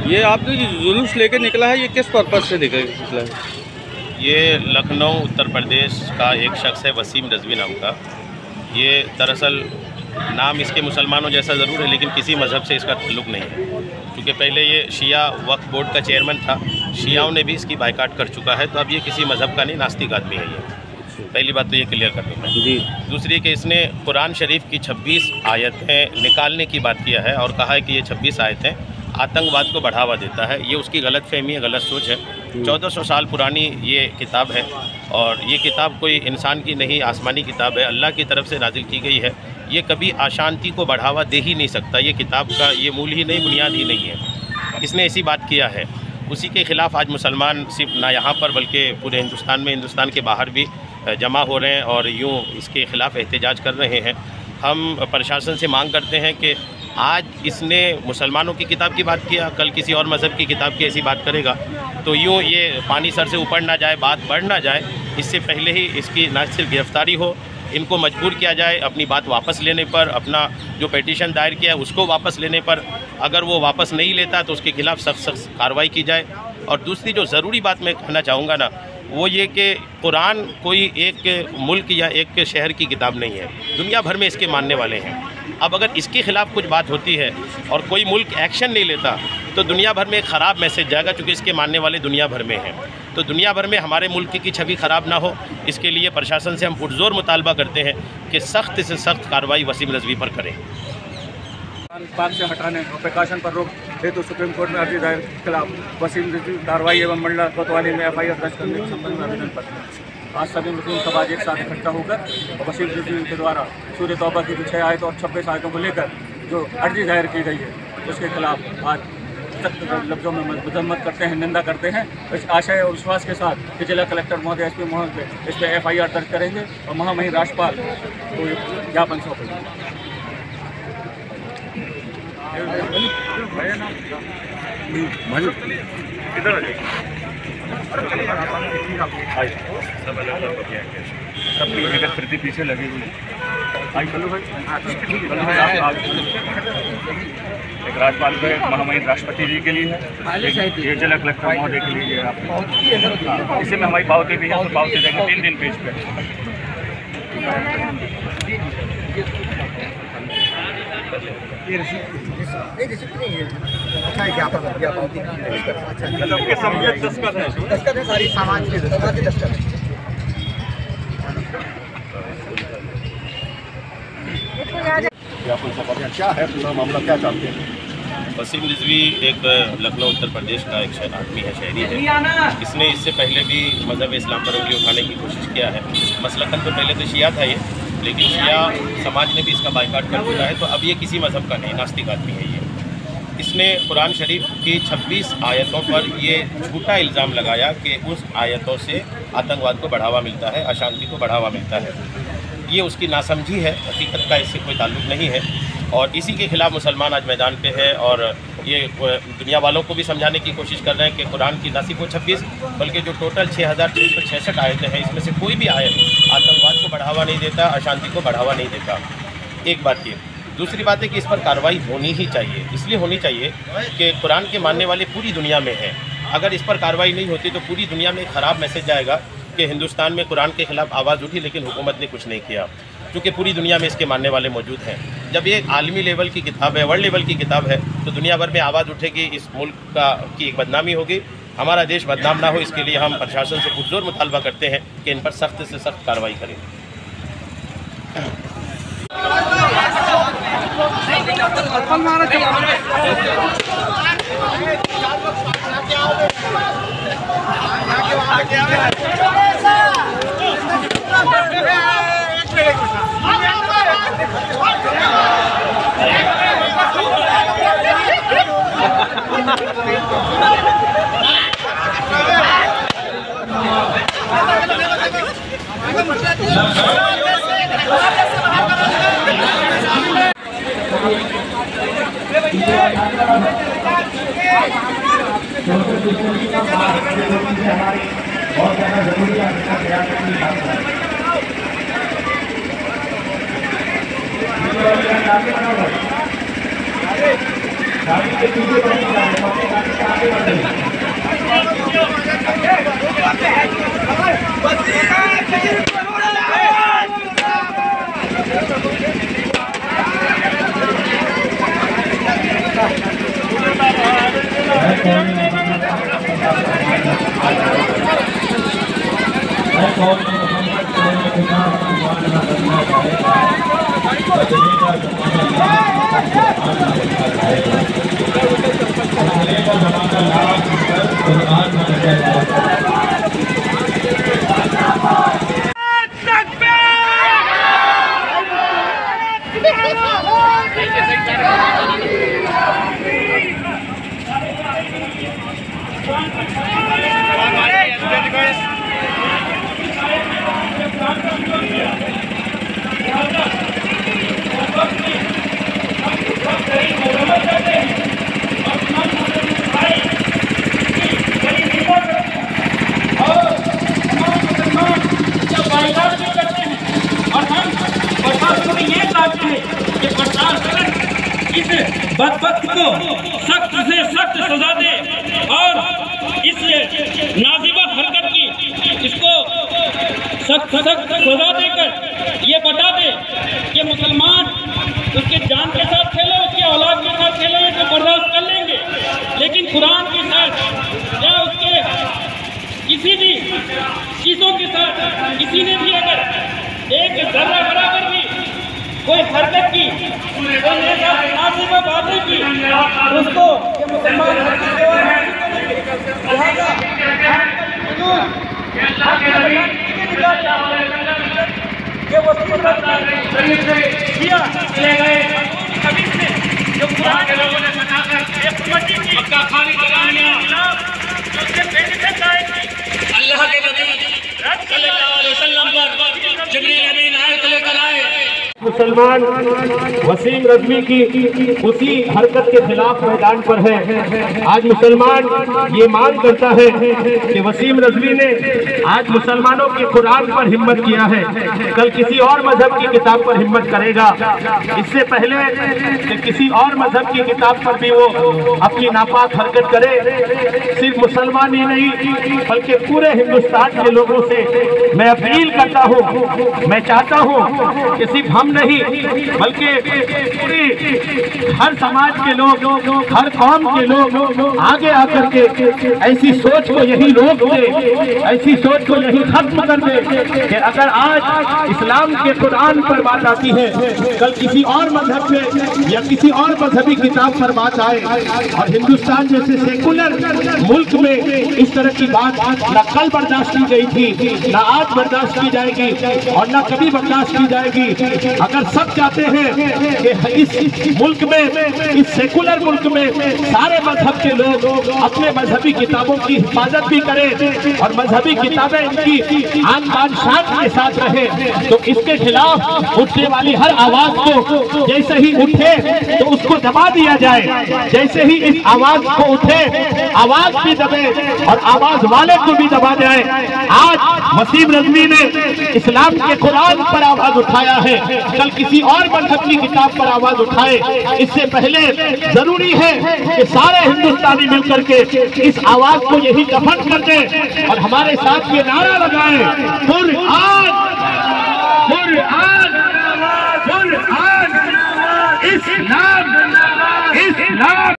ये आपने जो जुलूस लेके निकला है, ये किस पर्पज़ से निकला है? ये लखनऊ उत्तर प्रदेश का एक शख्स है वसीम रज़वी नाम का। ये दरअसल नाम इसके मुसलमानों जैसा ज़रूर है, लेकिन किसी मज़हब से इसका ताल्लुक़ नहीं है, क्योंकि पहले ये शिया वक्फ बोर्ड का चेयरमैन था। शियाओं ने भी इसकी बायकाट कर चुका है, तो अब ये किसी मज़हब का नहीं, नास्तिक आदमी है ये। पहली बात तो ये क्लियर कर दूँ मैं। जी। दूसरी कि इसने कुरान शरीफ की 26 आयतें निकालने की बात किया है और कहा है कि ये 26 आयतें आतंकवाद को बढ़ावा देता है। ये उसकी गलत फहमी है, गलत सोच है। 1400 साल पुरानी ये किताब है और ये किताब कोई इंसान की नहीं, आसमानी किताब है, अल्लाह की तरफ से नाजिल की गई है। ये कभी अशांति को बढ़ावा दे ही नहीं सकता। ये किताब का ये मूल ही नहीं, बुनियाद ही नहीं है। इसने ऐसी बात किया है, उसी के ख़िलाफ़ आज मुसलमान सिर्फ ना यहाँ पर बल्कि पूरे हिंदुस्तान में, हिंदुस्तान के बाहर भी जमा हो रहे हैं और यूँ इसके ख़िलाफ़ एहतजाज कर रहे हैं। हम प्रशासन से मांग करते हैं कि आज इसने मुसलमानों की किताब की बात किया, कल किसी और मज़हब की किताब की ऐसी बात करेगा तो यूँ ये पानी सर से ऊपर ना जाए, बात बढ़ ना जाए, इससे पहले ही इसकी न सिर्फ गिरफ़्तारी हो, इनको मजबूर किया जाए अपनी बात वापस लेने पर, अपना जो पिटीशन दायर किया है उसको वापस लेने पर। अगर वो वापस नहीं लेता तो उसके खिलाफ़ सख्त कार्रवाई की जाए। और दूसरी जो ज़रूरी बात मैं कहना चाहूँगा ना, वो ये कि कुरान कोई एक मुल्क या एक शहर की किताब नहीं है, दुनिया भर में इसके मानने वाले हैं। अब अगर इसके ख़िलाफ़ कुछ बात होती है और कोई मुल्क एक्शन नहीं लेता तो दुनिया भर में एक ख़राब मैसेज जाएगा, क्योंकि इसके मानने वाले दुनिया भर में हैं। तो दुनिया भर में हमारे मुल्क की छवि ख़राब ना हो, इसके लिए प्रशासन से हम पुरज़ोर मुतालबा करते हैं कि सख्त से सख्त कार्रवाई वसीम रज़वी पर करें। पाक से हटाने और प्रकाशन पर रोक हेतु सुप्रीम कोर्ट में अर्जी दायर के खिलाफ वसीम रज़वी कार्रवाई एवं मंडला कोतवाली में FIR दर्ज करने के संबंध में आवेदन पत्र। आज सभी मुस्लिम समाज एक साथ इकट्ठा होकर वसीम रज़वी के द्वारा सूरह तौबा की 6 आयतों और 26 आयतों को लेकर जो अर्जी दायर की गई है उसके खिलाफ आज सख्त लफ्ज़ों में मजम्मत करते हैं, निंदा करते हैं। इस आशय और विश्वास के साथ कि जिला कलेक्टर महोदय SP महोदय इस पर FIR दर्ज करेंगे और महामहिम राज्यपाल को ज्ञापन सौंपेंगे। सबकी प्रति पीछे लगी हुई आई चलो भाई, एक राज्यपाल के महामहिम राष्ट्रपति जी के लिए है, ये जिला कलेक्टर महोदय के लिए है। इसी में हमारी पावती भी है, तो पावती देंगे 3 दिन पेज पे। ये रिसिप्ट नहीं है, अच्छा है क्या दस्खत है, सारी समाज के दस्खत है। क्या है पूरा मामला, क्या चाहते हैं? वसीम रिज़वी एक लखनऊ उत्तर प्रदेश का एक आदमी है, शहरी है। इसने इससे पहले भी मज़हब इस्लाम पर उंगली उठाने की कोशिश किया है। मसलकन तो पहले तो शिया था ये, लेकिन शिया समाज ने भी इसका बायकाट कर दिया है, तो अब ये किसी मज़हब का नहीं, नास्तिक आदमी है ये। इसने कुरान शरीफ की 26 आयतों पर ये झूठा इल्ज़ाम लगाया कि उस आयतों से आतंकवाद को बढ़ावा मिलता है, अशांति को बढ़ावा मिलता है। ये उसकी नासमझी है, हकीकत का इससे कोई ताल्लुक़ नहीं है। और इसी के ख़िलाफ़ मुसलमान आज मैदान पे है और ये दुनिया वालों को भी समझाने की कोशिश कर रहे हैं कि कुरान की ना सिर्फ वो 26 बल्कि जो टोटल 6666 आयतें हैं, इसमें से कोई भी आयत आतंकवाद को बढ़ावा नहीं देता, अशांति को बढ़ावा नहीं देता। एक बात ये। दूसरी बात है कि इस पर कार्रवाई होनी ही चाहिए। इसलिए होनी चाहिए कि कुरान के मानने वाले पूरी दुनिया में हैं। अगर इस पर कार्रवाई नहीं होती तो पूरी दुनिया में एक ख़राब मैसेज जाएगा कि हिंदुस्तान में कुरान के ख़िलाफ़ आवाज़ उठी लेकिन हुकूमत ने कुछ नहीं किया, क्योंकि पूरी दुनिया में इसके मानने वाले मौजूद हैं। जब ये आलमी लेवल की किताब है, वर्ल्ड लेवल की किताब है, तो दुनिया भर में आवाज़ उठेगी, इस मुल्क की एक बदनामी होगी। हमारा देश बदनाम ना हो, इसके लिए हम प्रशासन से पुरज़ोर मुतालबा करते हैं कि इन पर सख्त से सख्त कार्रवाई करें। बहुत ज़्यादा जरूरी है। इस बदबख्त को सख्त से सख्त सजा दे और इस नाजिबा हरकत की इसको सख्त सजा देकर ये बता दे कि मुसलमान उसके जान के साथ खेले, उसके औलाद के साथ खेले तो बर्दाश्त कर लेंगे, लेकिन कुरान के साथ या उसके किसी भी चीज़ों के साथ किसी ने भी अगर एक जर्रा बराबर भी कोई हरकत की, कोई नाजिबा बातें की, उसको ये मुसलमान ये वो किया चले गए कभी से जो कुरान के लोगों ने बनाकर एक कमेटी की मक्का खाली कराने जो उसके पेट में जाएगी अल्लाह के नबी सल्लल्लाहु अलैहि वसल्लम पर जिब्रील अमीन आयत लेकर आए। मुसलमान वसीम रज़वी की उसी हरकत के खिलाफ मैदान पर है। आज मुसलमान ये मांग करता है कि वसीम रज़वी ने आज मुसलमानों के कुरान पर हिम्मत किया है, कल किसी और मजहब की किताब पर हिम्मत करेगा। इससे पहले कि किसी और मजहब की किताब पर भी वो अपनी नापाक हरकत करे, सिर्फ मुसलमान ही नहीं बल्कि पूरे हिंदुस्तान के लोगों से मैं अपील करता हूँ, मैं चाहता हूँ कि सिर्फ हम नहीं बल्कि पूरी हर समाज के लोग, हर कौम के लोग आगे आकर के ऐसी सोच को यही रोक दे, ऐसी सोच को यही खत्म कर दे कि अगर आज इस्लाम के कुरान पर बात आती है, कल किसी और मजहब पे या किसी और मजहबी किताब पर बात आए और हिंदुस्तान जैसे सेकुलर मुल्क में इस तरह की बात न कल बर्दाश्त की गई थी, न आज बर्दाश्त की जाएगी और न कभी बर्दाश्त की जाएगी। अगर सब चाहते हैं कि इस मुल्क में, इस सेकुलर मुल्क में सारे मजहब के लोग अपने मजहबी किताबों की हिफाजत भी करें और मजहबी किताबें इनकी आन बान शान के साथ रहें, तो इसके खिलाफ उठने वाली हर आवाज को जैसे ही उठे तो उसको दबा दिया जाए, जैसे ही इस आवाज को उठे आवाज भी दबे और आवाज वाले को भी दबा जाए। आज वसीम रज़वी ने इस्लाम के कुरान पर आवाज उठाया है, कल किसी और मजहब की किताब पर आवाज उठाए। इससे पहले जरूरी है कि सारे हिंदुस्तानी मिलकर के इस आवाज को यही दफन कर दें और हमारे साथ ये नारा लगाएं, कुरान कुरान कुरान इस्लाम इस्लाम।